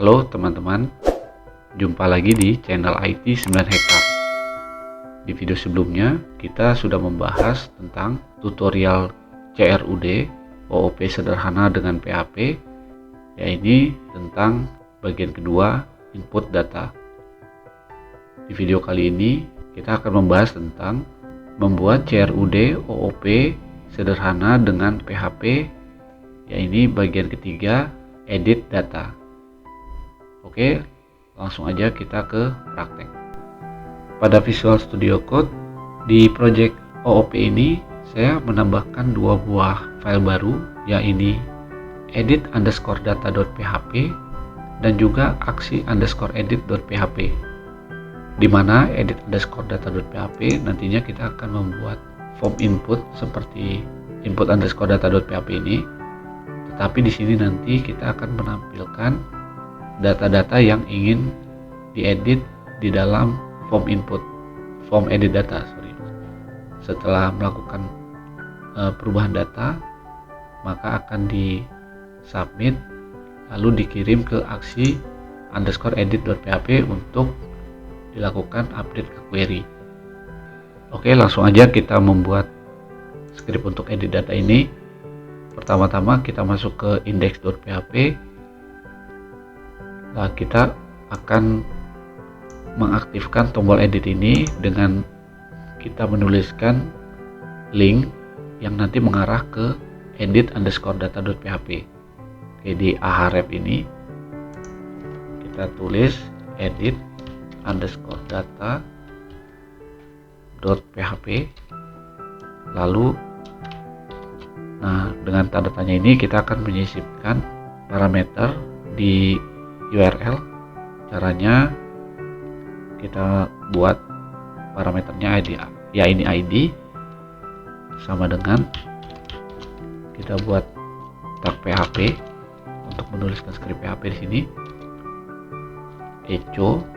Halo teman-teman, jumpa lagi di channel IT 9 Hektar. Di video sebelumnya kita sudah membahas tentang tutorial CRUD OOP sederhana dengan PHP, yaitu tentang bagian kedua, input data. Di video kali ini kita akan membahas tentang membuat CRUD OOP sederhana dengan PHP, yaitu bagian ketiga, edit data. Oke, langsung aja kita ke praktek. Pada Visual Studio Code di project OOP ini saya menambahkan dua buah file baru, yaitu edit_data.php dan juga aksi_edit.php. Di mana edit_data.php nantinya kita akan membuat form input seperti input_data.php ini. Tetapi di sini nanti kita akan menampilkan data-data yang ingin diedit di dalam form edit data. Setelah melakukan perubahan data, maka akan di-submit lalu dikirim ke aksi_edit.php untuk dilakukan update ke query. Oke, langsung aja kita membuat script untuk edit data ini. Pertama-tama kita masuk ke index.php. Nah, kita akan mengaktifkan tombol edit ini dengan kita menuliskan link yang nanti mengarah ke edit_data.php. Oke, di ahref ini kita tulis edit_data.php. Lalu dengan tanda tanya ini kita akan menyisipkan parameter di URL. Caranya kita buat parameternya ID sama dengan kita buat tag PHP untuk menuliskan script PHP di sini, echo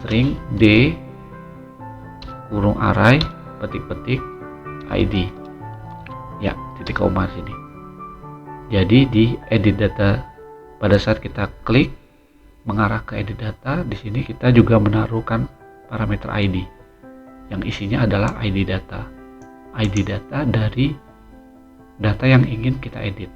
string d kurung array petik-petik ID, ya, titik koma sini. Jadi di edit data, pada saat kita klik mengarah ke edit data, di sini kita juga menaruhkan parameter ID yang isinya adalah ID data dari data yang ingin kita edit.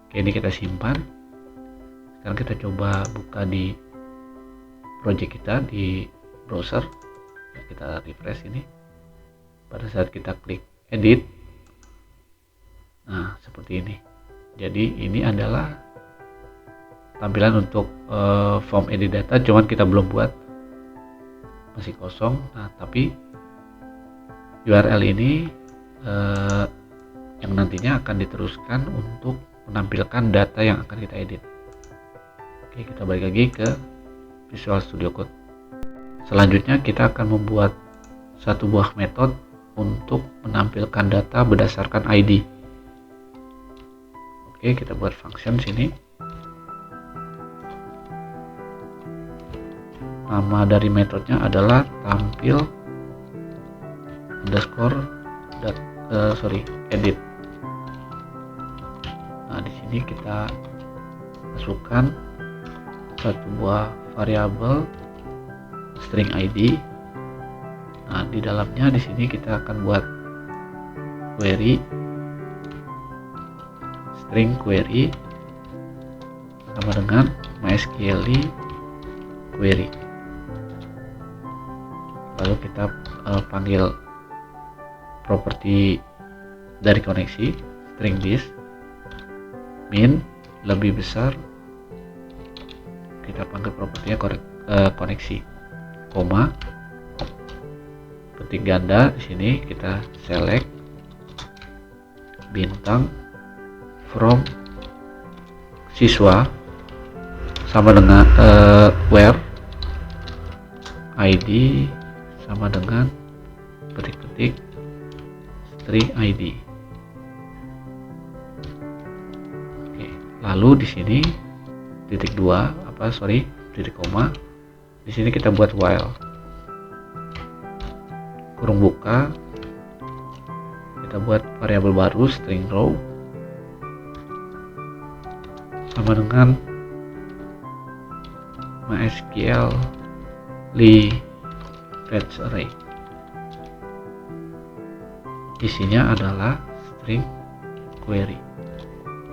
Oke, ini kita simpan. Sekarang kita coba buka di project kita di browser. Kita refresh ini. Pada saat kita klik edit, nah seperti ini. Jadi ini adalah tampilan untuk form edit data, cuman kita belum buat, masih kosong. Nah, tapi URL ini yang nantinya akan diteruskan untuk menampilkan data yang akan kita edit. Oke, kita balik lagi ke Visual Studio Code. Selanjutnya kita akan membuat satu buah metode untuk menampilkan data berdasarkan ID. Oke, kita buat function sini. Nama dari metodenya adalah tampil edit. Nah, di sini kita masukkan satu buah variabel string ID. Nah, di dalamnya di sini kita akan buat query string query sama dengan MySQL query. Lalu kita panggil properti dari koneksi string this min lebih besar, kita panggil propertinya koneksi, koma petik ganda. Di sini kita select bintang from siswa sama dengan where ID sama dengan petik-petik string ID. Oke, lalu di sini titik koma. Di sini kita buat while kurung buka, kita buat variabel baru string row sama dengan MySQL fetch array. Isinya adalah string query.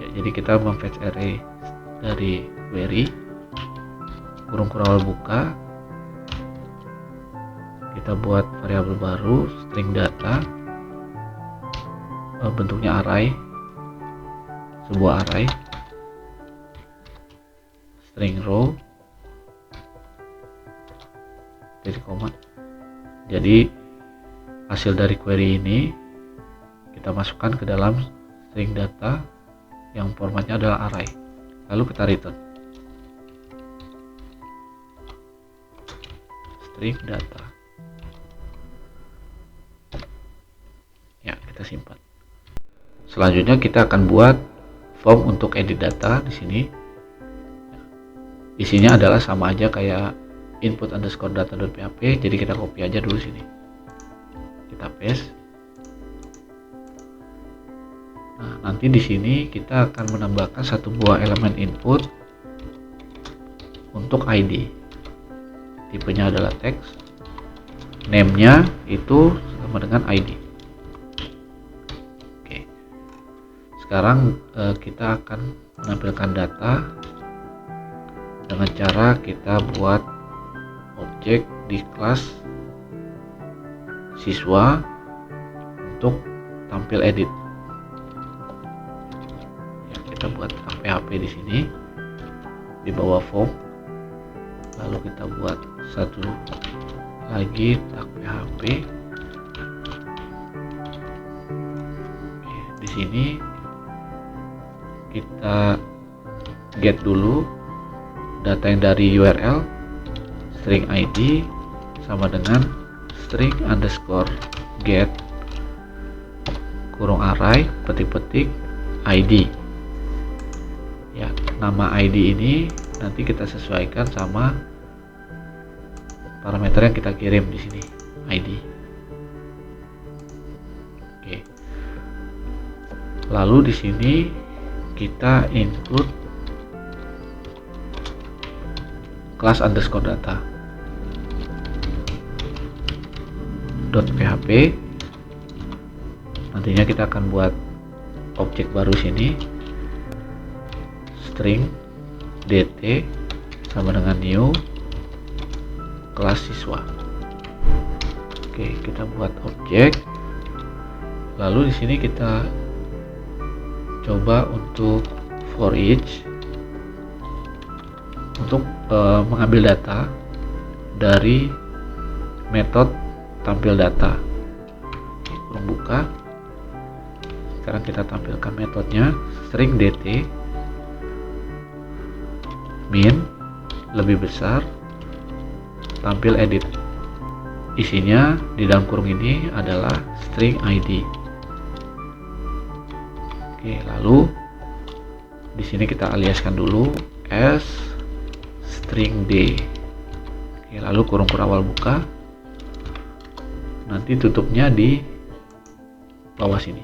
Ya, jadi kita memfetch array dari query, kurung kurawal buka, kita buat variabel baru string data, bentuknya array, sebuah array, string row, titik koma. Jadi hasil dari query ini kita masukkan ke dalam string data yang formatnya adalah array, lalu kita return string data. Ya, kita simpan. Selanjutnya kita akan buat form untuk edit data di sini. Isinya adalah sama aja kayak input_data.php, jadi kita copy aja dulu sini. Kita paste. Nah, nanti di sini kita akan menambahkan satu buah elemen input untuk ID. Tipenya adalah text. Name-nya itu sama dengan ID. Oke. Sekarang kita akan menampilkan data dengan cara kita buat objek di kelas siswa untuk tampil edit. Ya, kita buat PHP di sini di bawah form, lalu kita buat satu lagi tag PHP. Oke, di sini kita get dulu data yang dari URL string ID sama dengan string underscore get kurung array petik-petik ID. Ya, nama ID ini nanti kita sesuaikan sama parameter yang kita kirim di sini, ID. Oke. Lalu di sini kita include class underscore data .php. Nantinya kita akan buat objek baru sini, string dt sama dengan new kelas siswa. Oke, kita buat objek. Lalu di sini kita coba untuk for each untuk mengambil data dari metode tampil data. Oke, kurung buka. Sekarang kita tampilkan metodenya string dt min lebih besar tampil edit. Isinya di dalam kurung ini adalah string id. Oke, lalu di sini kita aliaskan dulu as string d. Oke, lalu kurung kurawal buka. Nanti tutupnya di bawah sini,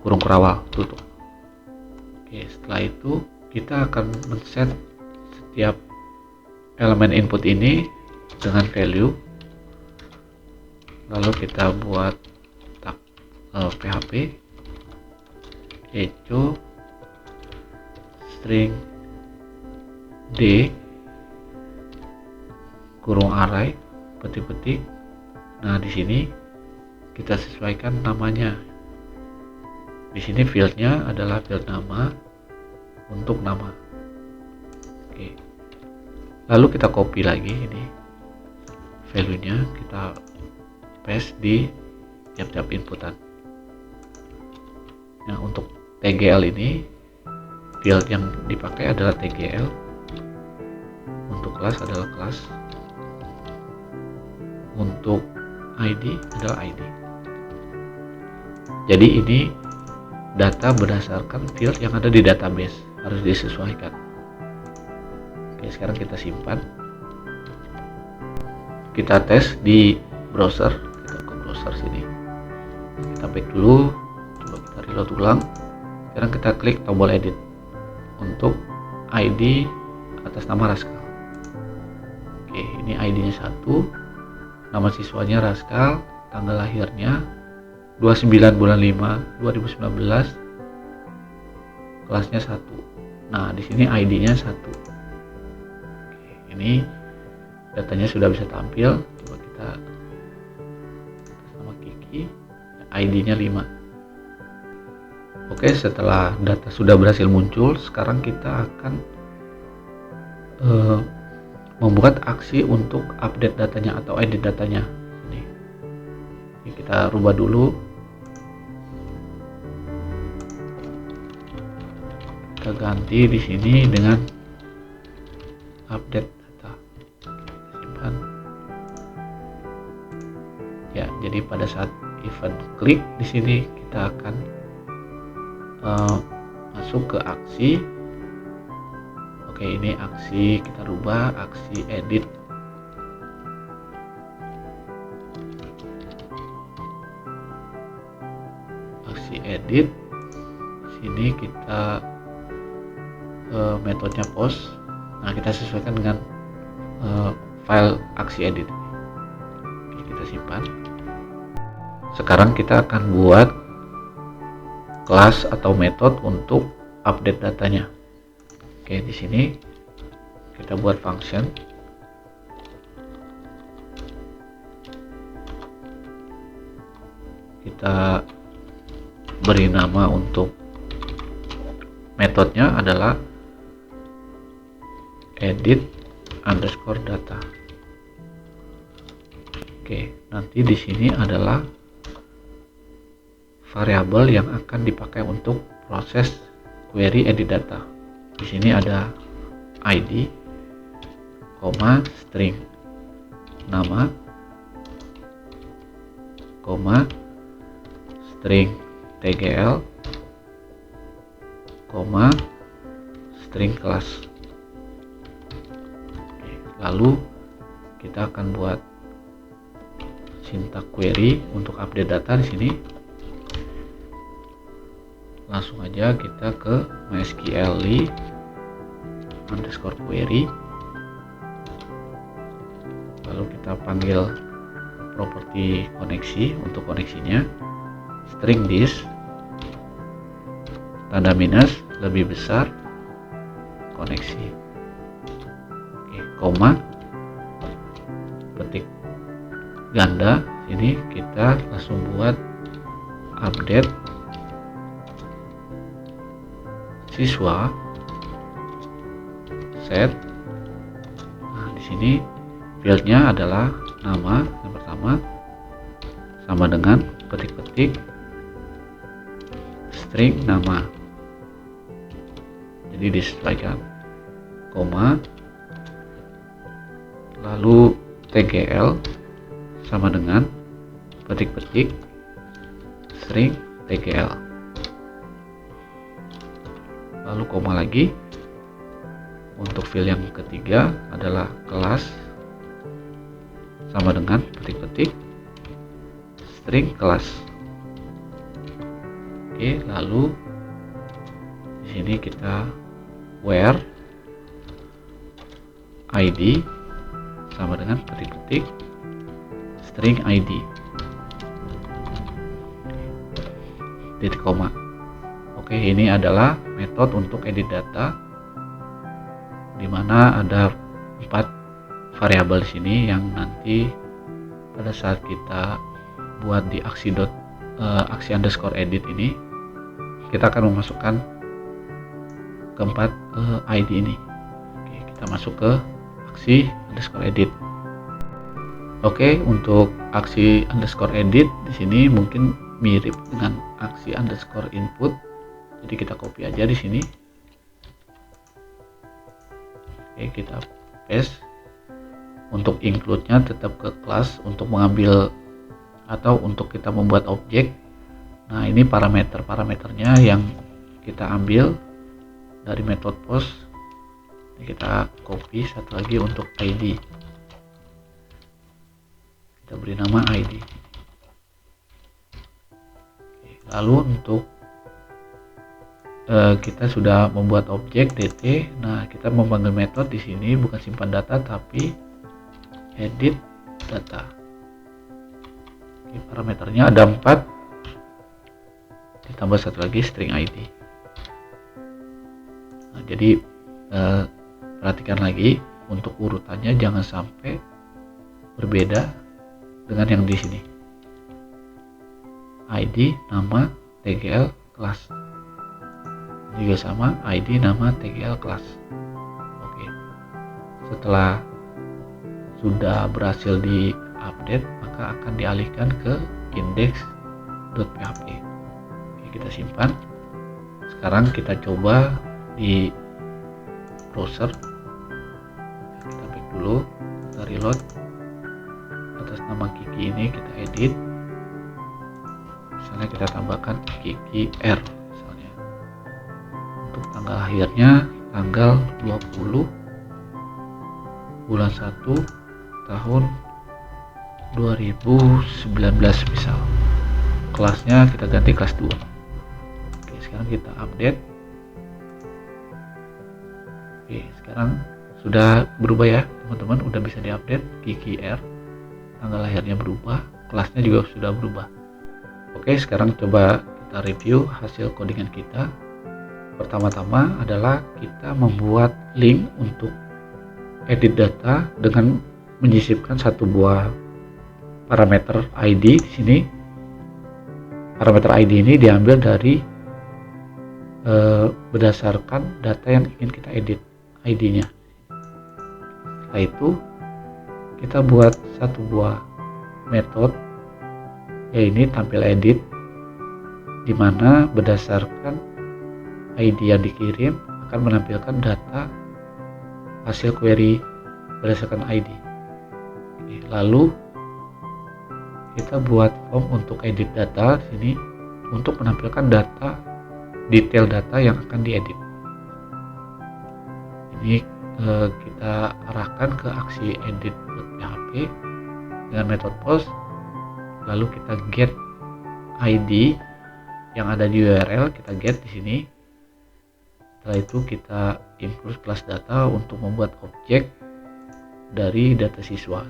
kurung kurawal tutup. Oke, setelah itu kita akan men-set setiap elemen input ini dengan value, lalu kita buat tag php echo string d kurung array petik-petik. Nah, di sini kita sesuaikan namanya. Di sini fieldnya adalah field nama untuk nama. Oke. Lalu kita copy lagi ini value-nya, kita paste di tiap-tiap inputan. Nah, untuk tgl ini field yang dipakai adalah tgl. Untuk kelas adalah kelas. Untuk ID adalah ID. Jadi ini data berdasarkan field yang ada di database, harus disesuaikan. Oke, sekarang kita simpan. Kita tes di browser. Kita ke browser sini. Kita back dulu. Coba kita reload ulang. Sekarang kita klik tombol edit untuk ID atas nama Raskal. Oke, ini ID-nya 1, nama siswanya Raskal, tanggal lahirnya 29 bulan 5 2019, kelasnya 1. Nah, di sini ID-nya 1. Oke, ini datanya sudah bisa tampil. Coba kita atas nama Kiki, ID-nya 5. Oke, setelah data sudah berhasil muncul, sekarang kita akan membuat aksi untuk update datanya atau edit datanya. Ini kita rubah dulu. Kita ganti di sini dengan update data. Kita simpan. Ya, jadi pada saat event klik di sini kita akan masuk ke aksi. Oke, ini aksi, kita rubah aksi edit. Aksi edit. Sini kita metodenya post. Nah, kita sesuaikan dengan file aksi edit. Oke, kita simpan. Sekarang kita akan buat kelas atau metode untuk update datanya. Oke, di sini kita buat function. Kita beri nama untuk metodenya adalah edit underscore data. Oke, nanti di sini adalah variabel yang akan dipakai untuk proses query edit data. Di sini ada ID, string nama, string tgl, string kelas. Oke, lalu kita akan buat sintak query untuk update data di sini. Langsung aja kita ke MySQL underscore query, lalu kita panggil properti koneksi untuk koneksinya, string this, tanda minus lebih besar koneksi. Oke, koma, ketik ganda. Ini kita langsung buat update siswa set. Nah, di sini fieldnya adalah nama yang pertama sama dengan ketik string nama, jadi disesuaikan, koma, lalu tgl sama dengan ketik string tgl, lalu koma lagi. Untuk field yang ketiga adalah kelas sama dengan ketik string kelas. Oke, lalu di sini kita where id sama dengan ketik string id, titik koma. Oke, ini adalah metode untuk edit data, di mana ada 4 variabel di sini yang nanti pada saat kita buat di aksi underscore edit ini, kita akan memasukkan keempat ID ini. Oke, kita masuk ke aksi underscore edit. Oke, untuk aksi underscore edit di sini mungkin mirip dengan aksi underscore input. Jadi kita copy aja di sini. Oke, kita paste. Untuk include-nya tetap ke kelas untuk mengambil atau untuk kita membuat objek. Nah, ini parameternya yang kita ambil dari metode post. Ini kita copy satu lagi untuk ID. Kita beri nama ID. Oke, lalu untuk kita sudah membuat objek dt. Nah, kita memanggil metode di sini bukan simpan data tapi edit data. Oke, parameternya ada 4 ditambah satu lagi string id. Nah, jadi perhatikan lagi untuk urutannya jangan sampai berbeda dengan yang di sini. ID, nama, tgl, kelas. Juga sama, ID, nama, tgl, kelas. Oke. Setelah sudah berhasil di update, maka akan dialihkan ke index.php. Oke, kita simpan. Sekarang kita coba di browser. Kita back dulu, kita reload. Atas nama Kiki ini kita edit. Misalnya kita tambahkan Kiki R misalnya. Untuk tanggal lahirnya tanggal 20 bulan 1 tahun 2019 misal. Kelasnya kita ganti kelas 2. Oke, sekarang kita update. Oke, sekarang sudah berubah ya teman-teman, udah bisa diupdate. Kiki R, tanggal lahirnya berubah, kelasnya juga sudah berubah. Oke, sekarang coba kita review hasil codingan kita. Pertama-tama adalah kita membuat link untuk edit data dengan menyisipkan satu buah parameter ID di sini. Parameter ID ini diambil dari berdasarkan data yang ingin kita edit, ID-nya. Setelah itu kita buat satu buah metode, yaitu tampil edit, di mana berdasarkan ID yang dikirim akan menampilkan data hasil query berdasarkan ID. Oke, lalu kita buat form untuk edit data sini untuk menampilkan data, detail data yang akan diedit. Ini kita arahkan ke aksi edit.php dengan metode post. Lalu kita get ID yang ada di URL, kita get di sini. Setelah itu kita include kelas data untuk membuat objek dari data siswa,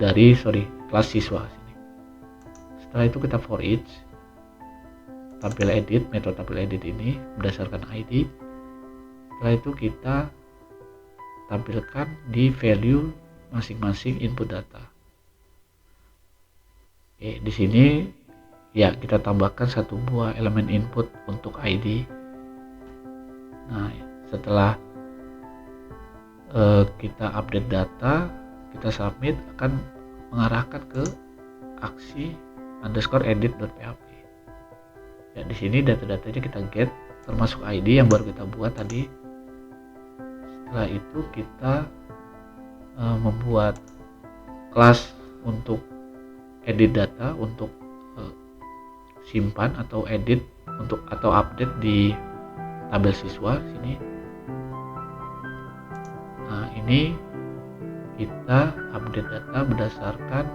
kelas siswa sini. Setelah itu kita for each tampil edit, metode tampil edit ini berdasarkan ID. Setelah itu kita tampilkan di value masing-masing input data. Oke, di sini ya kita tambahkan satu buah elemen input untuk ID. Nah, setelah kita update data, kita submit, akan mengarahkan ke aksi _edit.php. Ya, di sini data-datanya kita get, termasuk ID yang baru kita buat tadi. Setelah itu kita membuat kelas untuk edit data, untuk simpan atau edit atau update di tabel siswa sini. Nah, ini kita update data berdasarkan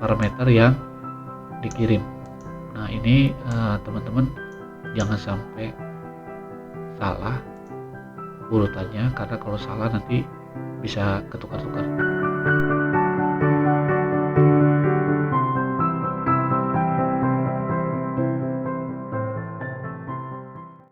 parameter yang dikirim. Nah, ini teman-teman jangan sampai salah urutannya, karena kalau salah nanti bisa ketukar-tukar.